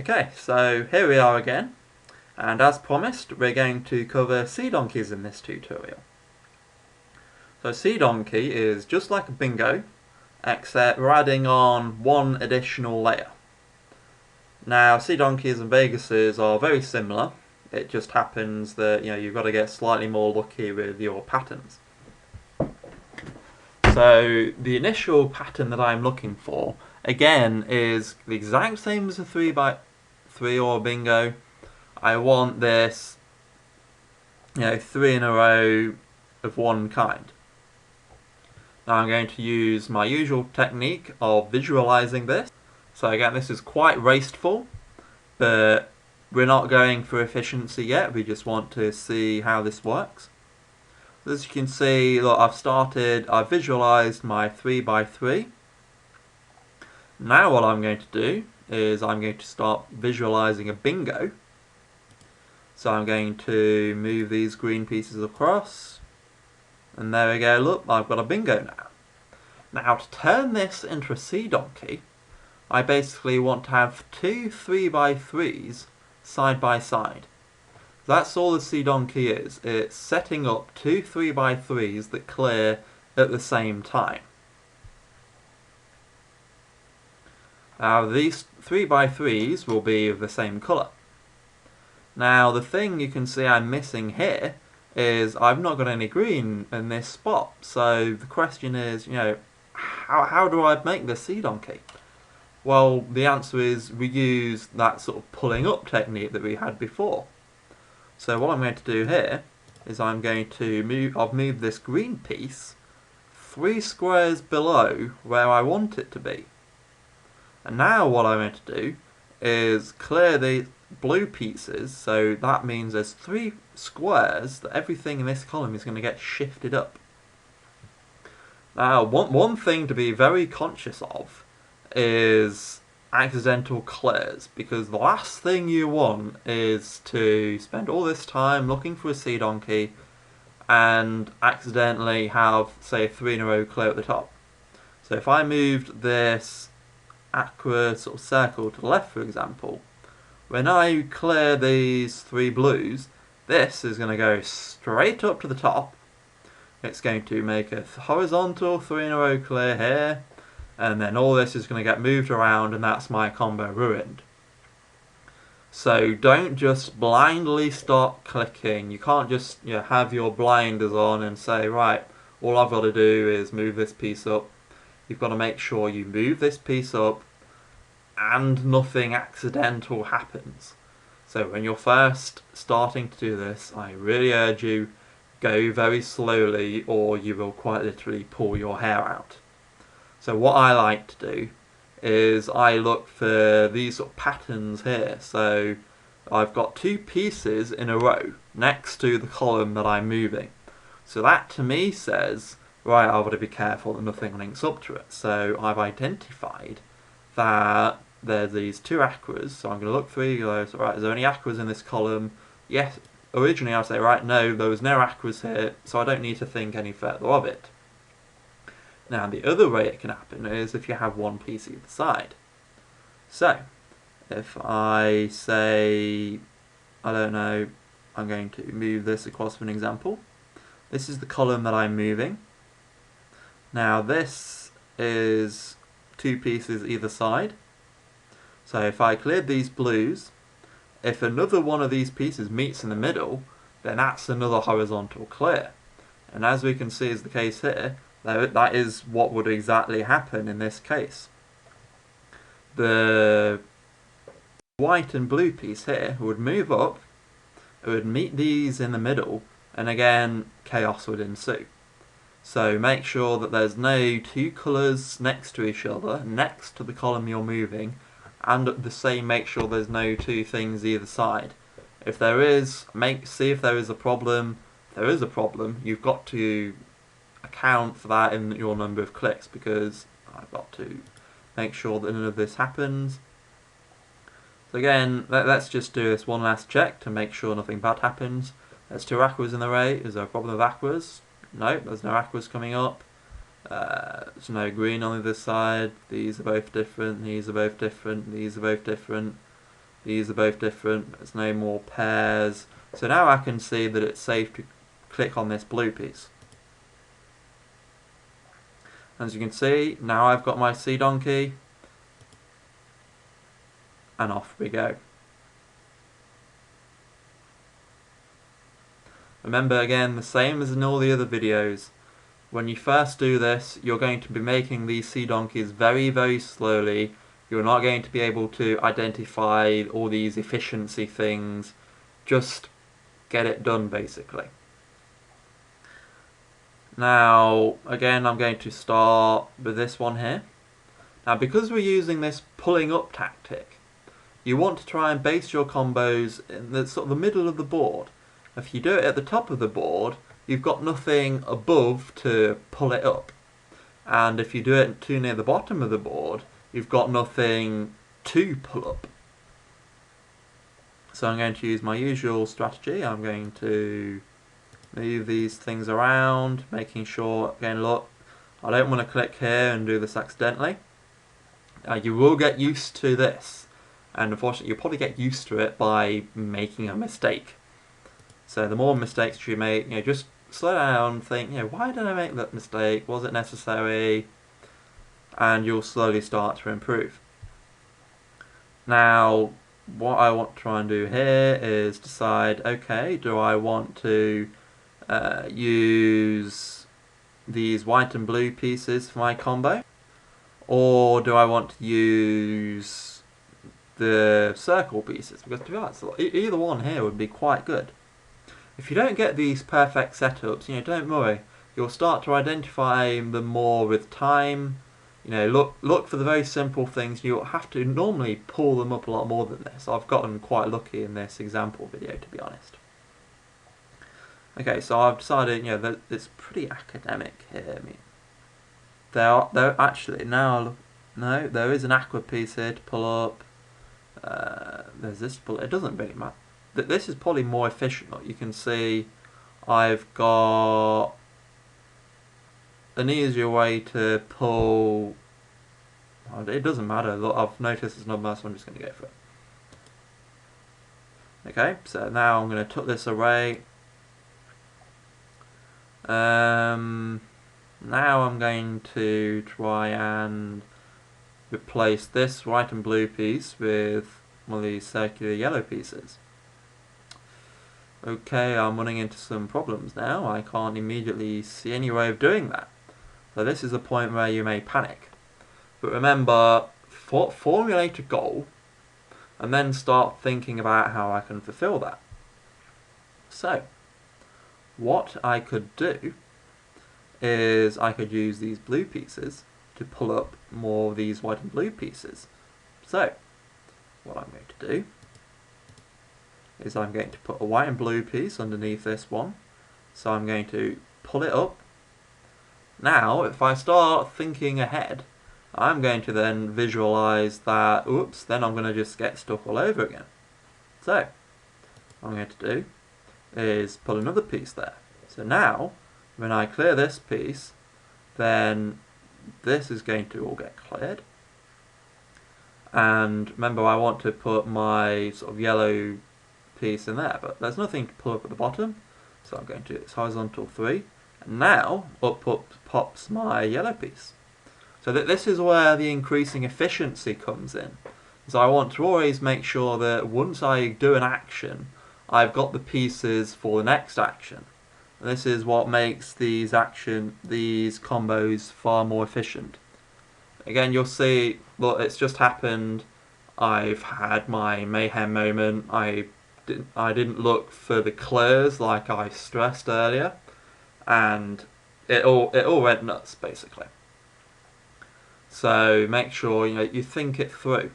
Okay, so here we are again, and as promised, we're going to cover sea donkeys in this tutorial. So sea donkey is just like a bingo, except we're adding on one additional layer. Now, sea donkeys and Vegases are very similar. It just happens that you've got to get slightly more lucky with your patterns. So the initial pattern that I'm looking for, again, is the exact same as a 3x3 or a bingo. I want this, 3 in a row of one kind. Now I'm going to use my usual technique of visualizing this. So again, this is quite wasteful, but we're not going for efficiency yet. We just want to see how this works. So as you can see, look, I've visualized my 3x3. Now what I'm going to do is I'm going to start visualizing a bingo. So I'm going to move these green pieces across. And there we go, look, I've got a bingo now. Now to turn this into a sea donkey, I basically want to have two 3x3s side by side. That's all the sea donkey is. It's setting up two 3x3s that clear at the same time. Now these 3x3s will be of the same colour. Now the thing you can see I'm missing here is I've not got any green in this spot. So the question is, how do I make this sea donkey? Well, the answer is we use that sort of pulling up technique that we had before. So what I'm going to do here is I'm going to I've moved this green piece 3 squares below where I want it to be. And now what I'm going to do is clear the blue pieces, so that means there's 3 squares that everything in this column is going to get shifted up. Now, one thing to be very conscious of is accidental clears, because the last thing you want is to spend all this time looking for a sea donkey and accidentally have, say, a 3 in a row clear at the top. So if I moved this aqua sort of circle to the left, for example, when I clear these 3 blues, this is going to go straight up to the top. It's going to make a horizontal 3 in a row clear here, and then all this is going to get moved around, and that's my combo ruined. So don't just blindly start clicking. You can't just have your blinders on and say, right, all I've got to do is move this piece up. You've got to make sure you move this piece up and nothing accidental happens. So when you're first starting to do this, I really urge you, go very slowly or you will quite literally pull your hair out. So what I like to do is I look for these sort of patterns here. So I've got 2 pieces in a row next to the column that I'm moving. So that to me says, right, I've got to be careful that nothing links up to it. So I've identified that there's these 2 aquas, so I'm going to look through those. Right, is there any aquas in this column? Yes. Originally I'd say, right, no, there was no aquas here, so I don't need to think any further of it. Now the other way it can happen is if you have one piece either side. So, if I say, I don't know, I'm going to move this across for an example. This is the column that I'm moving. Now this is 2 pieces either side. So if I cleared these blues, if another one of these pieces meets in the middle, then that's another horizontal clear. And as we can see is the case here, that is what would exactly happen in this case. The white and blue piece here would move up, it would meet these in the middle, and again, chaos would ensue. So make sure that there's no 2 colours next to each other, next to the column you're moving, and at the same make sure there's no 2 things either side. If there is, see if there is a problem. If there is a problem, you've got to account for that in your number of clicks, because I've got to make sure that none of this happens. So again, let's just do this one last check to make sure nothing bad happens. There's 2 aquas in the array. Is there a problem with aquas? No, there's no aquas coming up. There's no green on the other side. These are both different. These are both different. These are both different. These are both different. There's no more pairs. So now I can see that it's safe to click on this blue piece. As you can see, now I've got my sea donkey, and off we go. Remember again, the same as in all the other videos, when you first do this, you're going to be making these sea donkeys very, very slowly. You're not going to be able to identify all these efficiency things. Just get it done, basically. Now, again, I'm going to start with this one here. Now, because we're using this pulling up tactic, you want to try and base your combos in the sort of the middle of the board. If you do it at the top of the board, you've got nothing above to pull it up. And if you do it too near the bottom of the board, you've got nothing to pull up. So I'm going to use my usual strategy. I'm going to move these things around, making sure, again, look, I don't want to click here and do this accidentally. You will get used to this, and unfortunately you'll probably get used to it by making a mistake. So the more mistakes you make, just slow down, think, why did I make that mistake? Was it necessary? And you'll slowly start to improve. Now, what I want to try and do here is decide, okay, do I want to use these white and blue pieces for my combo, or do I want to use the circle pieces? Because to be honest, either one here would be quite good. If you don't get these perfect setups, don't worry. You'll start to identify them more with time. Look for the very simple things. You'll have to normally pull them up a lot more than this. I've gotten quite lucky in this example video, to be honest. Okay, so I've decided, that it's pretty academic here. I mean, there actually now, no, there is an aqua piece here to pull up. There's this pull. It doesn't really matter. This is probably more efficient. You can see, I've got an easier way to pull. It doesn't matter. Look, I've noticed it's not much, so I'm just going to go for it. Okay, so now I'm going to tuck this away. Now I'm going to try and replace this white and blue piece with one of these circular yellow pieces. Okay, I'm running into some problems now. I can't immediately see any way of doing that. So this is a point where you may panic. But remember, formulate a goal and then start thinking about how I can fulfill that. So, what I could do is I could use these blue pieces to pull up more of these white and blue pieces. So, what I'm going to do is I'm going to put a white and blue piece underneath this one. So I'm going to pull it up. Now, if I start thinking ahead, I'm going to then visualize that, oops, then I'm going to just get stuck all over again. So, what I'm going to do is put another piece there. So now, when I clear this piece, then this is going to all get cleared. And remember, I want to put my sort of yellow piece in there, but there's nothing to pull up at the bottom. So I'm going to do this horizontal 3. And now, up pops my yellow piece. So that this is where the increasing efficiency comes in. So I want to always make sure that once I do an action, I've got the pieces for the next action. And this is what makes these combos far more efficient. Again, you'll see, look, it's just happened. I've had my mayhem moment. I didn't look for the clears like I stressed earlier, and it all went nuts basically. So make sure you think it through.